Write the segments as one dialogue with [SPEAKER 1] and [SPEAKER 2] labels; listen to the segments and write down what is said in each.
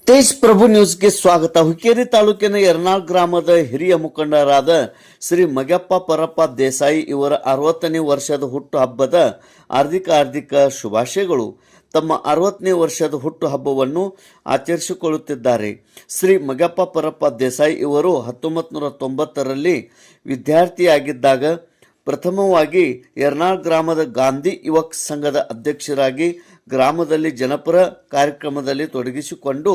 [SPEAKER 1] ತೇಜ್ ಪ್ರಭು ನ್ಯೂಸ್ಗೆ ಸ್ವಾಗತ. ಹುಕ್ಕೇರಿ ತಾಲೂಕಿನ ಯರ್ನಾಳ್ ಗ್ರಾಮದ ಹಿರಿಯ ಮುಖಂಡರಾದ ಶ್ರೀ ಮಗ್ಯಪ್ಪ ಪರಪ್ಪ ದೇಸಾಯಿ ಇವರ 60ನೇ ವರ್ಷದ ಹುಟ್ಟು ಹಬ್ಬದ ಹಾರ್ದಿಕ ಶುಭಾಶಯಗಳು. ತಮ್ಮ 60ನೇ ವರ್ಷದ ಹುಟ್ಟು ಹಬ್ಬವನ್ನು ಆಚರಿಸಿಕೊಳ್ಳುತ್ತಿದ್ದಾರೆ. ಶ್ರೀ ಮಗ್ಯಪ್ಪ ಪರಪ್ಪ ದೇಸಾಯಿ ಇವರು 1990ರಲ್ಲಿ ವಿದ್ಯಾರ್ಥಿಯಾಗಿದ್ದಾಗ ಪ್ರಥಮವಾಗಿ ಯರ್ನಾಳ್ ಗ್ರಾಮದ ಗಾಂಧಿ ಯುವಕ ಸಂಘದ ಅಧ್ಯಕ್ಷರಾಗಿ ಗ್ರಾಮದಲ್ಲಿ ಜನಪರ ಕಾರ್ಯಕ್ರಮದಲ್ಲಿ ತೊಡಗಿಸಿಕೊಂಡು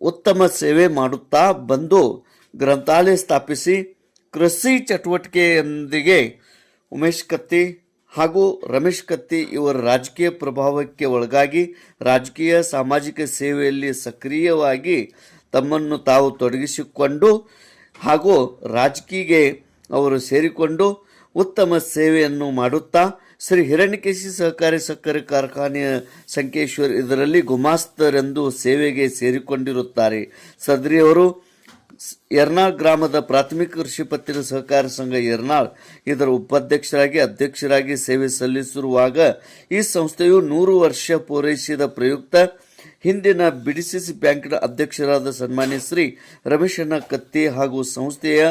[SPEAKER 1] ಉತ್ತಮ ಸೇವೆ ಮಾಡುತ್ತಾ ಬಂದು ಗ್ರಂಥಾಲಯ ಸ್ಥಾಪಿಸಿ ಕೃಷಿ ಚಟುವಟಿಕೆಯೊಂದಿಗೆ ಉಮೇಶ್ ಕತ್ತಿ ಹಾಗೂ ರಮೇಶ್ ಕತ್ತಿ ಇವರ ರಾಜಕೀಯ ಪ್ರಭಾವಕ್ಕೆ ಒಳಗಾಗಿ ರಾಜಕೀಯ ಸಾಮಾಜಿಕ ಸೇವೆಯಲ್ಲಿ ಸಕ್ರಿಯವಾಗಿ ತಮ್ಮನ್ನು ತಾವು ತೊಡಗಿಸಿಕೊಂಡು ಹಾಗೂ ರಾಜಕೀಯಕ್ಕೆ ಅವರು ಸೇರಿಕೊಂಡು ಉತ್ತಮ ಸೇವೆಯನ್ನು ಮಾಡುತ್ತಾ ಶ್ರೀ ಹಿರಣ್ಯಕೇಶಿ ಸಹಕಾರಿ ಸಕ್ಕರೆ ಕಾರ್ಖಾನೆಯ ಸಂಕೇಶ್ವರ್ ಇದರಲ್ಲಿ ಗುಮಾಸ್ತರೆಂದು ಸೇವೆಗೆ ಸೇರಿಕೊಂಡಿರುತ್ತಾರೆ. ಸದ್ರಿಯವರು ಯರ್ನಾಳ್ ಗ್ರಾಮದ ಪ್ರಾಥಮಿಕ ಕೃಷಿ ಪತ್ತಿನ ಸಹಕಾರ ಸಂಘ ಯರ್ನಾಳ್ ಇದರ ಅಧ್ಯಕ್ಷರಾಗಿ ಸೇವೆ ಸಲ್ಲಿಸಿರುವಾಗ ಈ ಸಂಸ್ಥೆಯು 100 ವರ್ಷ ಪೂರೈಸಿದ ಪ್ರಯುಕ್ತ ಹಿಂದಿನ ಬಿಡಿಸಿಸಿ ಬ್ಯಾಂಕಿನ ಅಧ್ಯಕ್ಷರಾದ ಸನ್ಮಾನ್ಯ ಶ್ರೀ ರಮೇಶಣ್ಣ ಕತ್ತಿ ಹಾಗೂ ಸಂಸ್ಥೆಯ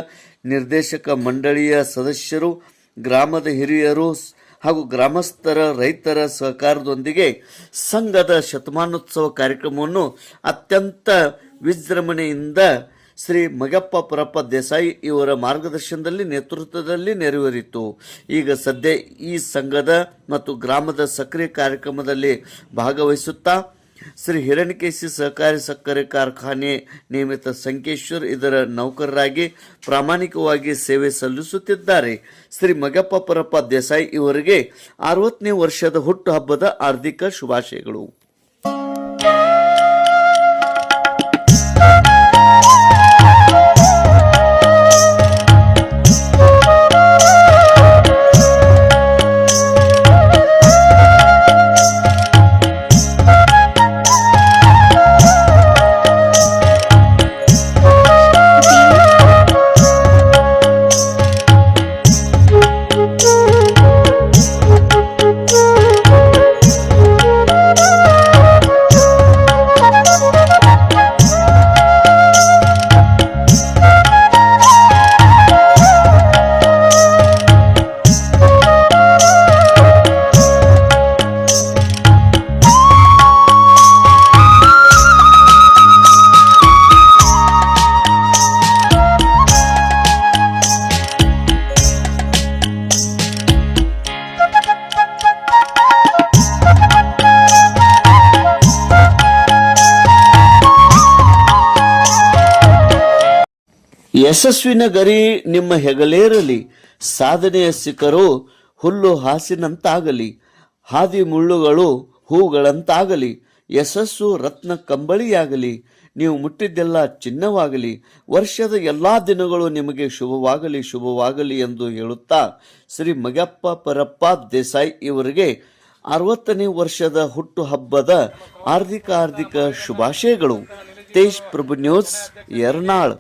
[SPEAKER 1] ನಿರ್ದೇಶಕ ಮಂಡಳಿಯ ಸದಸ್ಯರು, ಗ್ರಾಮದ ಹಿರಿಯರು ಹಾಗೂ ಗ್ರಾಮಸ್ಥರ ರೈತರ ಸಹಕಾರದೊಂದಿಗೆ ಸಂಘದ ಶತಮಾನೋತ್ಸವ ಕಾರ್ಯಕ್ರಮವನ್ನು ಅತ್ಯಂತ ವಿಜೃಂಭಣೆಯಿಂದ ಶ್ರೀ ಮಗ್ಯಪ್ಪ ಪರಪ್ಪ ದೇಸಾಯಿ ಇವರ ಮಾರ್ಗದರ್ಶನದಲ್ಲಿ ನೇತೃತ್ವದಲ್ಲಿ ನೆರವೇರಿತು. ಈಗ ಸದ್ಯ ಈ ಸಂಘದ ಮತ್ತು ಗ್ರಾಮದ ಸಕ್ರಿಯ ಕಾರ್ಯಕ್ರಮದಲ್ಲಿ ಭಾಗವಹಿಸುತ್ತಾ ಶ್ರೀ ಹಿರಣ್ಯಕೇಶಿ ಸಹಕಾರಿ ಸಕ್ಕರೆ ಕಾರ್ಖಾನೆ ನಿಯಮಿತ ಸಂಕೇಶ್ವರ್ ಇದರ ನೌಕರರಾಗಿ ಪ್ರಾಮಾಣಿಕವಾಗಿ ಸೇವೆ ಸಲ್ಲಿಸುತ್ತಿದ್ದಾರೆ. ಶ್ರೀ ಮಗ್ಯಪ್ಪ ಪರಪ್ಪ ದೇಸಾಯಿ ಇವರಿಗೆ 60ನೇ ವರ್ಷದ ಹುಟ್ಟು ಹಬ್ಬದ ಹಾರ್ದಿಕ ಶುಭಾಶಯಗಳು. ಯಶಸ್ವಿನ ಗರಿ ನಿಮ್ಮ ಹೆಗಲೇರಲಿ, ಸಾಧನೆಯ ಶಿಖರು ಹುಲ್ಲು ಹಾಸಿನಂತಾಗಲಿ, ಹಾದಿ ಮುಳ್ಳುಗಳು ಹೂಗಳಂತಾಗಲಿ, ಯಶಸ್ಸು ರತ್ನ ಕಂಬಳಿಯಾಗಲಿ, ನೀವು ಮುಟ್ಟಿದ್ದೆಲ್ಲ ಚಿನ್ನವಾಗಲಿ, ವರ್ಷದ ಎಲ್ಲಾ ದಿನಗಳು ನಿಮಗೆ ಶುಭವಾಗಲಿ ಎಂದು ಹೇಳುತ್ತಾ ಶ್ರೀ ಮಗ್ಯಪ್ಪ ಪರಪ್ಪ ದೇಸಾಯಿ ಇವರಿಗೆ 60ನೇ ವರ್ಷದ ಹುಟ್ಟು ಹಬ್ಬದ ಹಾರ್ದಿಕ ಶುಭಾಶಯಗಳು. ತೇಜ್ ಪ್ರಭು ನ್ಯೂಸ್, ಯರ್ನಾಳ್.